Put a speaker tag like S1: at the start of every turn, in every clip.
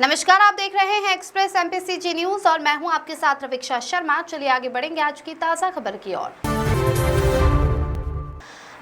S1: नमस्कार, आप देख रहे हैं एक्सप्रेस एमपीसीजी न्यूज और मैं हूं आपके साथ रवीक्षा शर्मा। चलिए आगे बढ़ेंगे आज की ताजा खबर की ओर।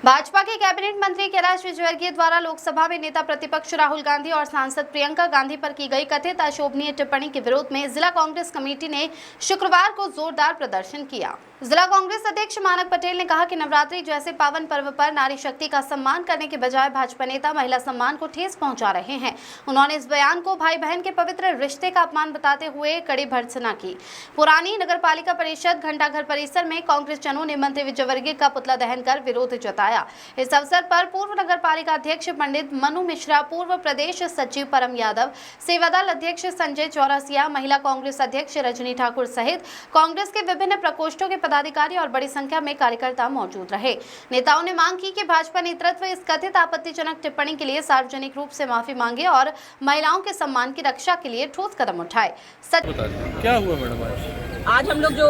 S1: भाजपा के कैबिनेट मंत्री कैलाश विजयवर्गीय द्वारा लोकसभा में नेता प्रतिपक्ष राहुल गांधी और सांसद प्रियंका गांधी पर की गई कथित अशोभनीय टिप्पणी के विरोध में जिला कांग्रेस कमेटी ने शुक्रवार को जोरदार प्रदर्शन किया। जिला कांग्रेस अध्यक्ष मानक पटेल ने कहा कि नवरात्रि जैसे पावन पर्व पर नारी शक्ति का सम्मान करने के बजाय भाजपा नेता महिला सम्मान को ठेस पहुंचा रहे हैं। उन्होंने इस बयान को भाई बहन के पवित्र रिश्ते का अपमान बताते हुए कड़ी भर्त्सना की। पुरानी नगरपालिका परिषद घंटाघर परिसर में कांग्रेस जनों ने मंत्री विजयवर्गीय का पुतला दहन कर विरोध जताया। इस अवसर पर पूर्व नगरपालिका अध्यक्ष पंडित मनु मिश्रा, पूर्व प्रदेश सचिव परम यादव, सेवादल अध्यक्ष संजय चौरसिया, महिला कांग्रेस अध्यक्ष रजनी ठाकुर सहित कांग्रेस के विभिन्न प्रकोष्ठों के पदाधिकारी और बड़ी संख्या में कार्यकर्ता मौजूद रहे। नेताओं ने मांग की कि भाजपा नेतृत्व इस कथित आपत्तिजनक टिप्पणी के लिए सार्वजनिक रूप से माफी मांगे और महिलाओं के सम्मान की रक्षा के लिए ठोस कदम उठाए।
S2: क्या हुआ मैडम?
S3: आज हम लोग जो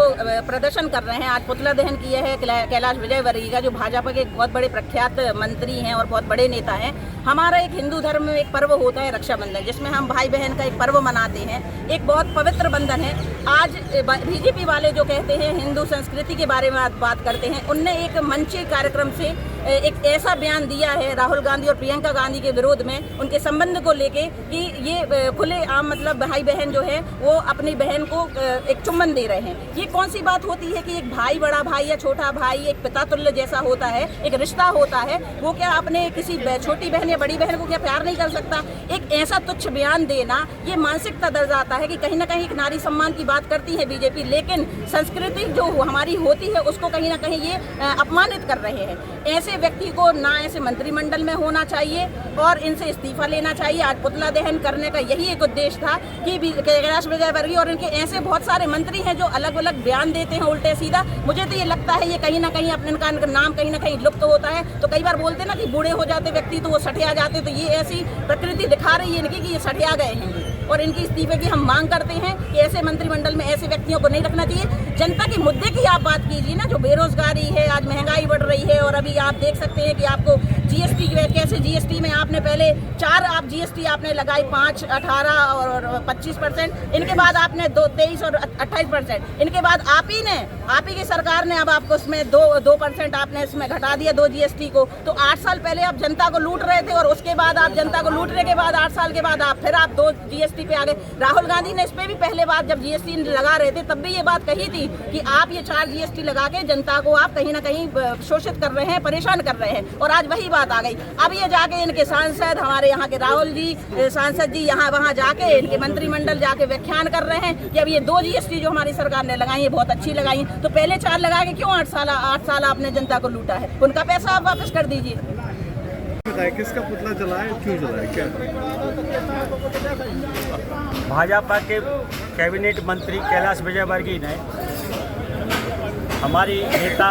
S3: प्रदर्शन कर रहे हैं, आज पुतला दहन किया है कैलाश विजयवर्गीय का, जो भाजपा के एक बहुत बड़े प्रख्यात मंत्री हैं और बहुत बड़े नेता हैं। हमारा एक हिंदू धर्म में एक पर्व होता है रक्षाबंधन, जिसमें हम भाई बहन का एक पर्व मनाते हैं। एक बहुत पवित्र बंधन है। आज बीजेपी वाले जो कहते हैं हिंदू संस्कृति के बारे में बात करते हैं, उनने एक मंची कार्यक्रम से एक ऐसा बयान दिया है राहुल गांधी और प्रियंका गांधी के विरोध में, उनके संबंध को लेके कि ये खुले आम मतलब भाई बहन जो है वो अपनी बहन को एक चुम्बन दे रहे हैं। ये कौन सी बात होती है कि एक भाई बड़ा भाई या छोटा भाई एक पिता तुल्य जैसा होता है, एक रिश्ता होता है, वो क्या अपने किसी छोटी बहन या बड़ी बहन को क्या प्यार नहीं कर सकता? एक ऐसा तुच्छ बयान देना, ये मानसिकता दर्शाता है कि कहीं ना कहीं एक नारी सम्मान की बात करती है बीजेपी, लेकिन संस्कृति जो हमारी होती है उसको कहीं ना कहीं ये अपमानित कर रहे हैं। ऐसे व्यक्ति को ना ऐसे मंत्रिमंडल में होना चाहिए और इनसे इस्तीफा लेना चाहिए। आज पुतला दहन करने का यही एक उद्देश्य था कि कैलाश विजयवर्गीय और इनके ऐसे बहुत सारे मंत्री हैं जो अलग अलग बयान देते हैं उल्टे सीधा। मुझे तो ये लगता है ये कहीं ना कहीं अपने इनका नाम कहीं ना कहीं लुप्त होता है। तो कई बार बोलते ना कि बूढ़े हो जाते व्यक्ति तो वो सठिया जाते, तो ये ऐसी प्रकृति दिखा रही है इनकी कि ये सठिया गए हैं और इनकी इस्तीफे की हम मांग करते हैं कि ऐसे मंत्रिमंडल में ऐसे व्यक्तियों को नहीं रखना चाहिए। जनता के मुद्दे की आप बात कीजिए ना, जो बेरोजगारी है, आज महंगाई बढ़ रही है और अभी आप देख सकते हैं कि आपको जीएसटी कैसे जीएसटी में आपने पहले 4 आप जीएसटी आपने लगाई 5, 18 और 25%, इनके बाद आपने 23 और 28%, इनके बाद आप ही की सरकार ने अब आपको उसमें 2% आपने इसमें घटा दिया 2 जीएसटी को। तो 8 साल पहले आप जनता को लूट रहे थे और उसके बाद आप जनता को लूटने के बाद 8 साल के बाद फिर आप 2 जीएसटी पे आ गए। राहुल गांधी ने इस पे भी पहले बात जब जीएसटी लगा रहे थे तब भी ये बात कही थी कि आप ये 4 जीएसटी लगा के जनता को आप कहीं ना कहीं शोषित कर रहे हैं, परेशान कर रहे हैं, और आज वही बात आ गई। अब ये जाके इनके सांसद, हमारे यहाँ के राहुल जी सांसद जी यहाँ वहाँ जाके इनके मंत्रिमंडल जाके व्याख्यान कर रहे हैं कि अब ये 2 जीएसटी जो हमारी सरकार ने लगाई है बहुत अच्छी लगाई, तो पहले 4 लगा के क्यों 8 साल आपने जनता को लूटा है? उनका पैसा आप वापस कर दीजिए।
S2: किसका पुतला जलाए, क्यों जलाए, क्या?
S4: भाजपा के कैबिनेट मंत्री कैलाश विजयवर्गीय ने हमारी नेता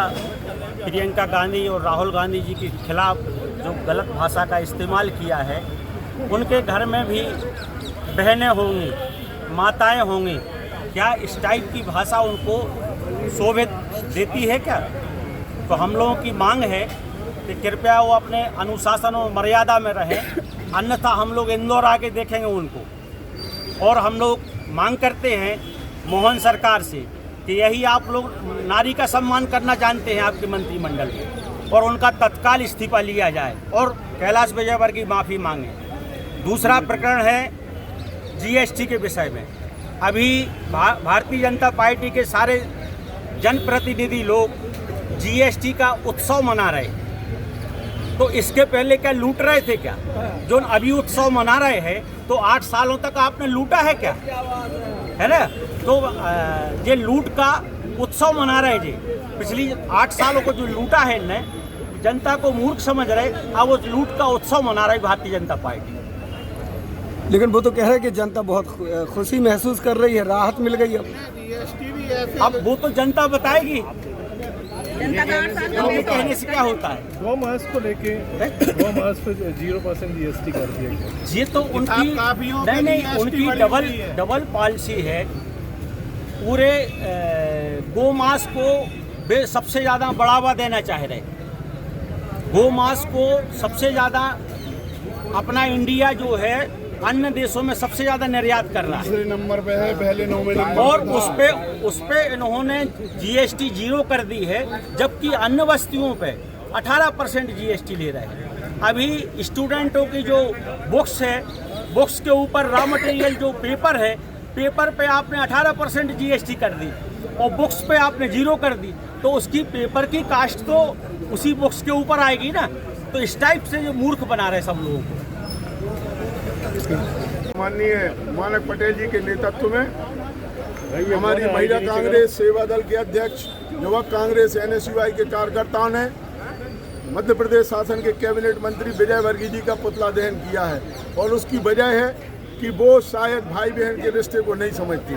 S4: प्रियंका गांधी और राहुल गांधी जी के खिलाफ जो गलत भाषा का इस्तेमाल किया है, उनके घर में भी बहनें होंगी, माताएं होंगी, क्या इस टाइप की भाषा उनको शोभित देती है क्या? तो हम लोगों की मांग है कि कृपया वो अपने अनुशासन और मर्यादा में रहें, अन्यथा हम लोग इंदौर आके देखेंगे उनको। और हम लोग मांग करते हैं मोहन सरकार से कि यही आप लोग नारी का सम्मान करना जानते हैं आपके मंत्रिमंडल में, और उनका तत्काल इस्तीफा लिया जाए और कैलाश विजयवर्गीय माफ़ी मांगे। दूसरा प्रकरण है जीएसटी के विषय में। अभी भारतीय जनता पार्टी के सारे जनप्रतिनिधि लोग जीएसटी का उत्सव मना रहे, तो इसके पहले क्या लूट रहे थे क्या? जो अभी उत्सव मना रहे हैं तो 8 सालों तक आपने लूटा है क्या? है ना? तो ये लूट का उत्सव मना रहे जी, पिछली 8 सालों को जो लूटा है इनने, जनता को मूर्ख समझ रहे, अब वो लूट का उत्सव मना रही भारतीय जनता पार्टी।
S5: लेकिन वो तो कह रहे हैं कि जनता बहुत खुशी महसूस कर रही है, राहत मिल गई।
S4: अब वो तो जनता बताएगी, उनके कहने से क्या होता है।
S2: गौ-मांस को लेके गौ-मांस पे 0% जीएसटी कर दिया गया।
S4: ये तो उनकी नहीं उनकी डबल पॉलिसी है। पूरे गौ-मांस को सबसे ज़्यादा बढ़ावा देना चाह रहे। गौ-मांस को सबसे ज़्यादा अपना इंडिया जो है अन्य देशों में सबसे ज़्यादा निर्यात कर रहा है।
S6: दूसरे नंबर पे है, पहले 9 में नंबर
S4: और
S6: पे
S4: उस पे इन्होंने जीएसटी 0 कर दी है, जबकि अन्य वस्तुओं पे 18% जीएसटी ले रहे हैं। अभी स्टूडेंटों की जो बुक्स है, बुक्स के ऊपर रॉ मटेरियल जो पेपर है, पेपर पे आपने 18% जीएसटी कर दी और बुक्स पे आपने 0 कर दी, तो उसकी पेपर की कास्ट तो उसी बुक्स के ऊपर आएगी ना। तो इस टाइप से जो मूर्ख बना रहे सब लोगों को।
S6: माननीय मानक पटेल जी के नेतृत्व में हमारी महिला कांग्रेस सेवा दल के अध्यक्ष, युवक कांग्रेस NSUI के कार्यकर्ताओं ने मध्य प्रदेश शासन के कैबिनेट मंत्री विजय वर्गीय जी का पुतला दहन किया है। और उसकी वजह है कि वो शायद भाई बहन के रिश्ते को नहीं समझती।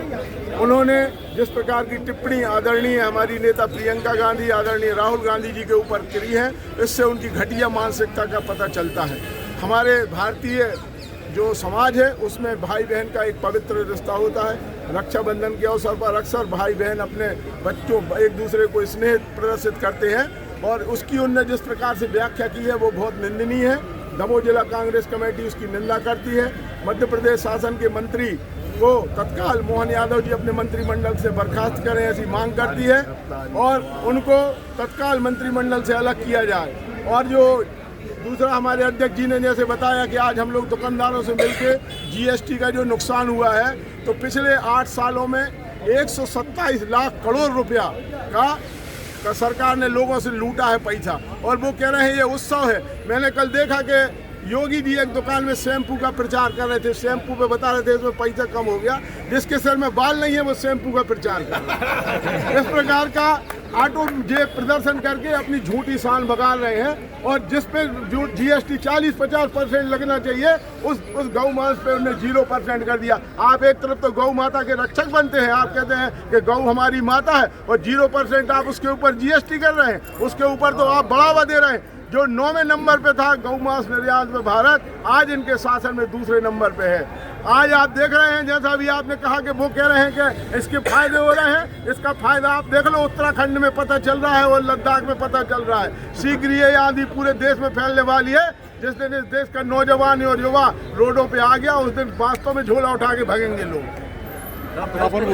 S6: उन्होंने जिस प्रकार की टिप्पणी आदरणीय हमारी नेता प्रियंका गांधी, आदरणीय राहुल गांधी जी के ऊपर करी है, इससे उनकी घटिया मानसिकता का पता चलता है। हमारे भारतीय जो समाज है उसमें भाई बहन का एक पवित्र रिश्ता होता है। रक्षाबंधन के अवसर पर अक्सर भाई बहन अपने बच्चों एक दूसरे को स्नेह प्रदर्शित करते हैं, और उसकी उनने जिस प्रकार से व्याख्या की है वो बहुत निंदनीय है। दमोह जिला कांग्रेस कमेटी उसकी निंदा करती है। मध्य प्रदेश शासन के मंत्री को तत्काल मोहन यादव जी अपने मंत्रिमंडल से बर्खास्त करें, ऐसी मांग करती है, और उनको तत्काल मंत्रिमंडल से अलग किया जाए। और जो दूसरा हमारे अध्यक्ष जी ने जैसे बताया कि आज हम लोग दुकानदारों से मिलकर जीएसटी का जो नुकसान हुआ है, तो पिछले 8 सालों में 127 लाख करोड़ रुपया का सरकार ने लोगों से लूटा है पैसा, और वो कह रहे हैं ये उत्सव है। मैंने कल देखा कि योगी जी एक दुकान में शैम्पू का प्रचार कर रहे थे, शैम्पू पे बता रहे थे इसमें पैसा कम हो गया। जिसके सर में बाल नहीं है वो शैम्पू का प्रचार कर रहा है। इस प्रकार का ऑटो जे प्रदर्शन करके अपनी झूठी शान बगाड़ रहे हैं, और जिस पे जो जीएसटी 40-50% लगना चाहिए उस गौ मांस पे उन्होंने 0% कर दिया। आप एक तरफ तो गौ माता के रक्षक बनते हैं, आप कहते हैं कि गौ हमारी माता है, और 0% आप उसके ऊपर जीएसटी कर रहे हैं, उसके ऊपर तो आप बढ़ावा दे रहे हैं। जो 9वें नंबर पे था गौ मांस निर्यात में भारत, आज इनके शासन में दूसरे नंबर पे है। आज आप देख रहे हैं, जैसा अभी आपने कहा कि वो कह रहे हैं कि इसके फायदे हो रहे हैं, इसका फायदा आप देख लो उत्तराखंड में पता चल रहा है और लद्दाख में पता चल रहा है। शीघ्र ये आंधी पूरे देश में फैलने वाली है। जिस दिन इस देश का नौजवान और युवा रोडों पे आ गया, उस दिन वास्तव में झोला उठा के भागेंगे लोग।